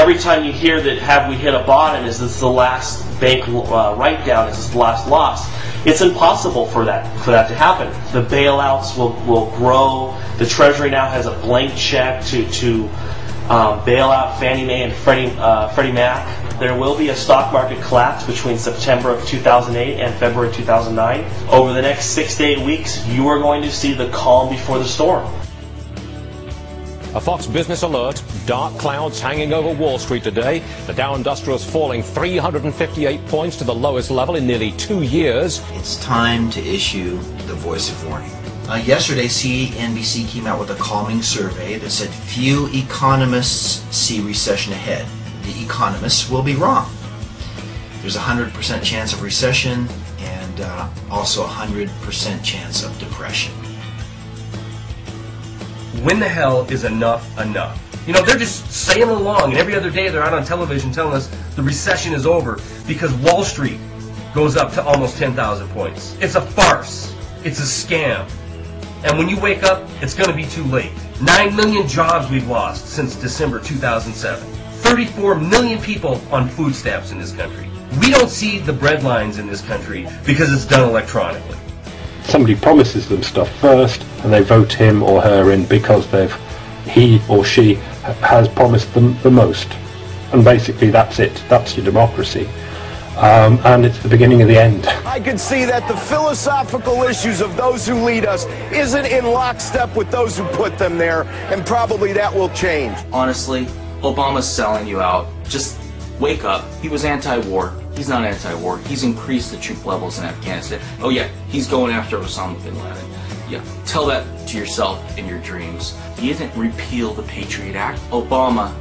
every time you hear that have we hit a bottom, is this the last bank write-down, is this the last loss, it's impossible for that to happen. The bailouts will grow. The Treasury now has a blank check to bail out Fannie Mae and Freddie Mac. There will be a stock market collapse between September of 2008 and February 2009. Over the next 6 to 8 weeks, you are going to see the calm before the storm. A Fox Business alert, dark clouds hanging over Wall Street today. The Dow Industrials falling 358 points to the lowest level in nearly 2 years. It's time to issue the voice of warning. Yesterday, CNBC came out with a calming survey that said few economists see recession ahead. The economists will be wrong. There's a 100% chance of recession and also a 100% chance of depression. When the hell is enough enough? You know, they're just sailing along, and every other day they're out on television telling us the recession is over because Wall Street goes up to almost 10,000 points. It's a farce. It's a scam. And when you wake up, it's going to be too late. 9 million jobs we've lost since December 2007. 34 million people on food stamps in this country. We don't see the bread lines in this country because it's done electronically. Somebody promises them stuff first and they vote him or her in because he or she has promised them the most. And basically that's it. That's your democracy. And it's the beginning of the end. I can see that the philosophical issues of those who lead us isn't in lockstep with those who put them there, and probably that will change. Honestly, Obama's selling you out. Just wake up. He was anti-war. He's not anti-war. He's increased the troop levels in Afghanistan. Oh yeah, he's going after Osama bin Laden. Yeah, tell that to yourself in your dreams. He didn't repeal the Patriot Act. Obama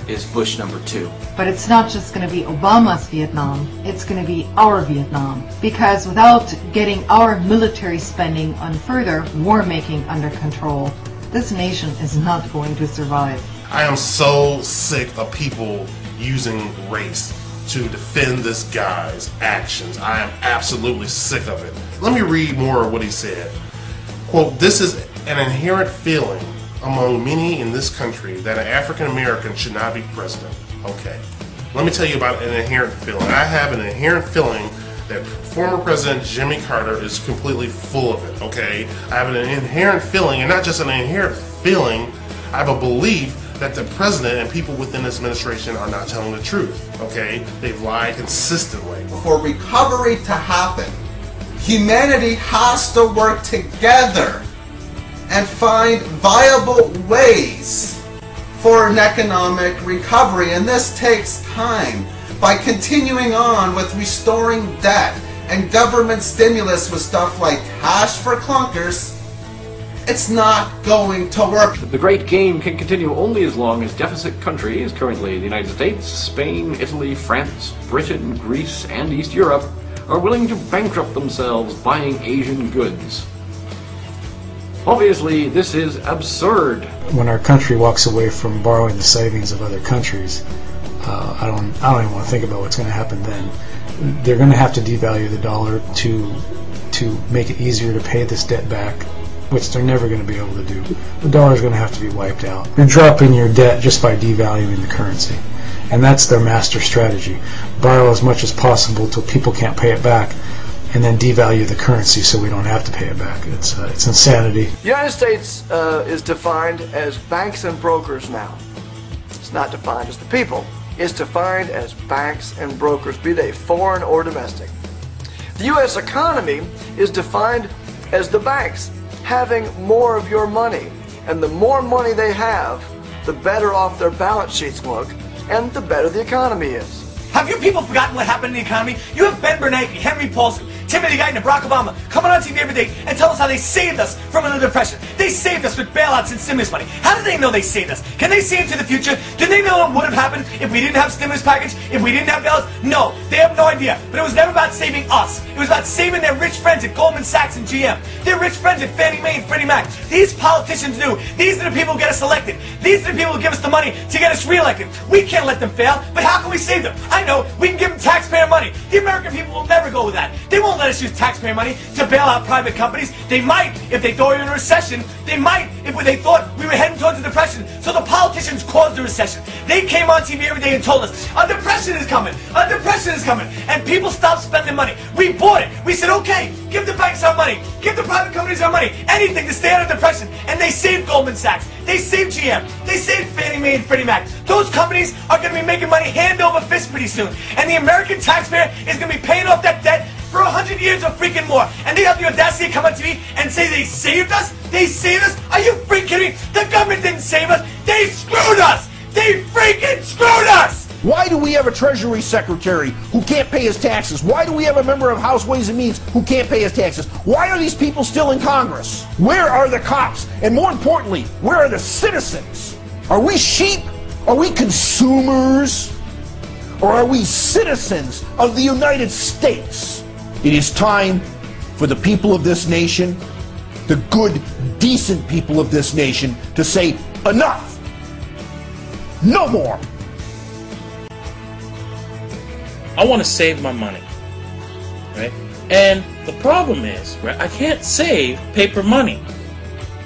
is Bush #2. But it's not just going to be Obama's Vietnam, it's going to be our Vietnam. Because without getting our military spending on further war making under control, this nation is not going to survive. I am so sick of people using race to defend this guy's actions. I am absolutely sick of it. Let me read more of what he said. Quote, "This is an inherent feeling among many in this country that an African American should not be president." Okay, let me tell you about an inherent feeling. I have an inherent feeling that former President Jimmy Carter is completely full of it, okay? I have an inherent feeling, and not just an inherent feeling, I have a belief that the president and people within this administration are not telling the truth, okay? They've lied consistently. For recovery to happen, humanity has to work together and find viable ways for an economic recovery, and this takes time. By continuing on with restoring debt and government stimulus with stuff like cash for clunkers, it's not going to work. The great game can continue only as long as deficit countries, currently the United States, Spain, Italy, France, Britain, Greece, and East Europe, are willing to bankrupt themselves buying Asian goods. Obviously, this is absurd. When our country walks away from borrowing the savings of other countries, I don't even want to think about what's going to happen then. They're going to have to devalue the dollar to make it easier to pay this debt back, which they're never going to be able to do. The dollar is going to have to be wiped out. You're dropping your debt just by devaluing the currency. And that's their master strategy. Borrow as much as possible till people can't pay it back, and then devalue the currency so we don't have to pay it back. It's insanity. The United States is defined as banks and brokers now. It's not defined as the people. It's defined as banks and brokers, be they foreign or domestic. The U.S. economy is defined as the banks having more of your money. And the more money they have, the better off their balance sheets look, and the better the economy is. Have you people forgotten what happened in the economy? You have Ben Bernanke, Henry Paulson, Timothy Geithner, and Barack Obama coming on TV every day and tell us how they saved us from another depression. They saved us with bailouts and stimulus money. How do they know they saved us? Can they see into the future? Do they know what would have happened if we didn't have stimulus package? If we didn't have bailouts? No, they have no idea. But it was never about saving us. It was about saving their rich friends at Goldman Sachs and GM. Their rich friends at Fannie Mae and Freddie Mac. These politicians knew these are the people who get us elected. These are the people who give us the money to get us reelected. We can't let them fail, but how can we save them? I I know, we can give them taxpayer money. The American people will never go with that. They won't let us use taxpayer money to bail out private companies. They might if they thought we were in a recession. They might if they thought we were heading towards a depression. So the politicians caused the recession. They came on TV every day and told us, a depression is coming, a depression is coming. And people stopped spending money. We bought it. We said, okay, give the banks our money. Give the private companies our money. Anything to stay out of depression. And they saved Goldman Sachs. They saved GM. They saved Fannie Mae and Freddie Mac. Those companies are going to be making money hand over fist pretty soon. And the American taxpayer is going to be paying off that debt for 100 years or freaking more. And they have the audacity to come on TV and say they saved us? They saved us? Are you freaking kidding me? The government didn't save us. They screwed us. They freaking screwed us. Why do we have a Treasury Secretary who can't pay his taxes? Why do we have a member of House Ways and Means who can't pay his taxes? Why are these people still in Congress? Where are the cops? And more importantly, where are the citizens? Are we sheep? Are we consumers? Or are we citizens of the United States? It is time for the people of this nation, the good, decent people of this nation, to say enough. No more. I want to save my money, right? And the problem is, right, I can't save paper money,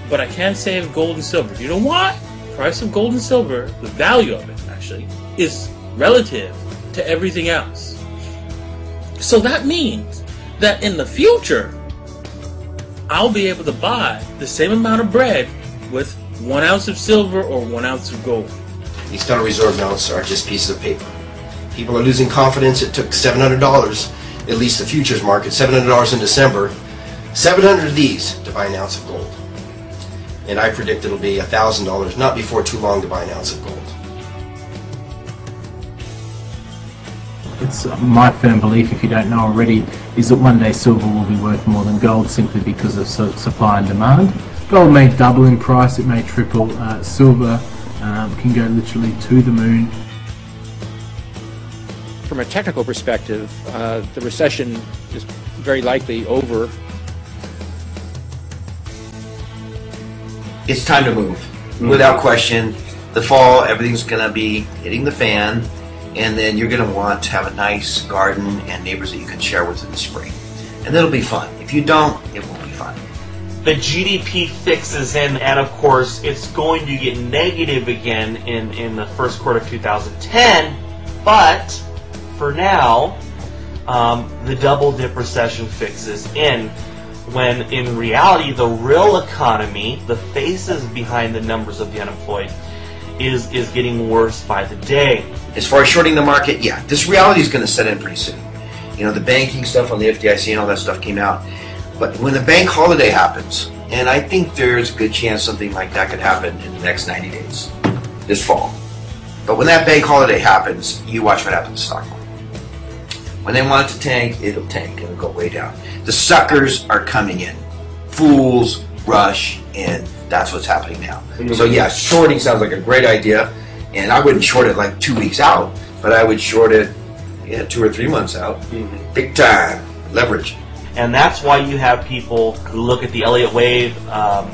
but I can save gold and silver. You know why? The price of gold and silver, the value of it actually, is relative to everything else. So that means that in the future, I'll be able to buy the same amount of bread with 1 ounce of silver or 1 ounce of gold. These Federal Reserve notes are just pieces of paper. People are losing confidence. It took $700, at least the futures market, $700 in December, 700 of these to buy an ounce of gold. And I predict it'll be $1,000, not before too long, to buy an ounce of gold. It's my firm belief, if you don't know already, is that one day silver will be worth more than gold simply because of supply and demand. Gold may double in price, it may triple. Silver can go literally to the moon. From a technical perspective, the recession is very likely over. It's time to move. Without question, the fall, everything's going to be hitting the fan, and then you're going to want to have a nice garden and neighbors that you can share with in the spring. And it'll be fun. If you don't, it won't be fun. The GDP fixes in, and of course, it's going to get negative again in the first quarter of 2010, but for now, the double dip recession fixes in, when in reality the real economy, the faces behind the numbers of the unemployed, is getting worse by the day. As far as shorting the market, yeah, this reality is going to set in pretty soon. You know, the banking stuff on the FDIC and all that stuff came out. But when the bank holiday happens, and I think there's a good chance something like that could happen in the next 90 days, this fall. But when that bank holiday happens, you watch what happens to the stock market. When they want it to tank, it'll tank. It'll go way down. The suckers are coming in. Fools rush in. That's what's happening now. So yeah, shorting sounds like a great idea. And I wouldn't short it like 2 weeks out, but I would short it 2 or 3 months out. Big time. Leverage. And that's why you have people who look at the Elliott wave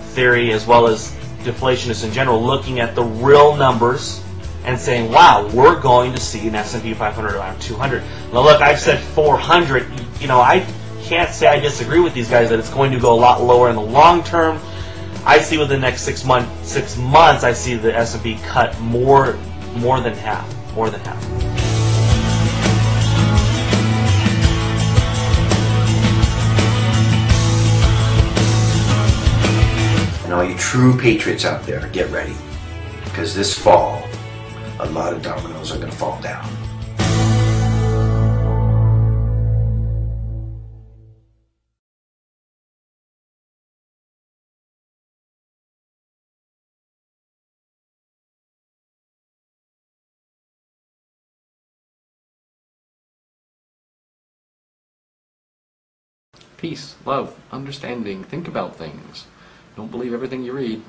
theory, as well as deflationists in general, looking at the real numbers and saying, wow, we're going to see an S&P 500 around 200. Now look, I've said 400. You know, I can't say I disagree with these guys that it's going to go a lot lower in the long term. I see within the next 6 months, I see the S&P cut more than half, more than half. And all you true patriots out there, get ready, because this fall, a lot of dominoes are going to fall down. Peace, love, understanding, think about things. Don't believe everything you read.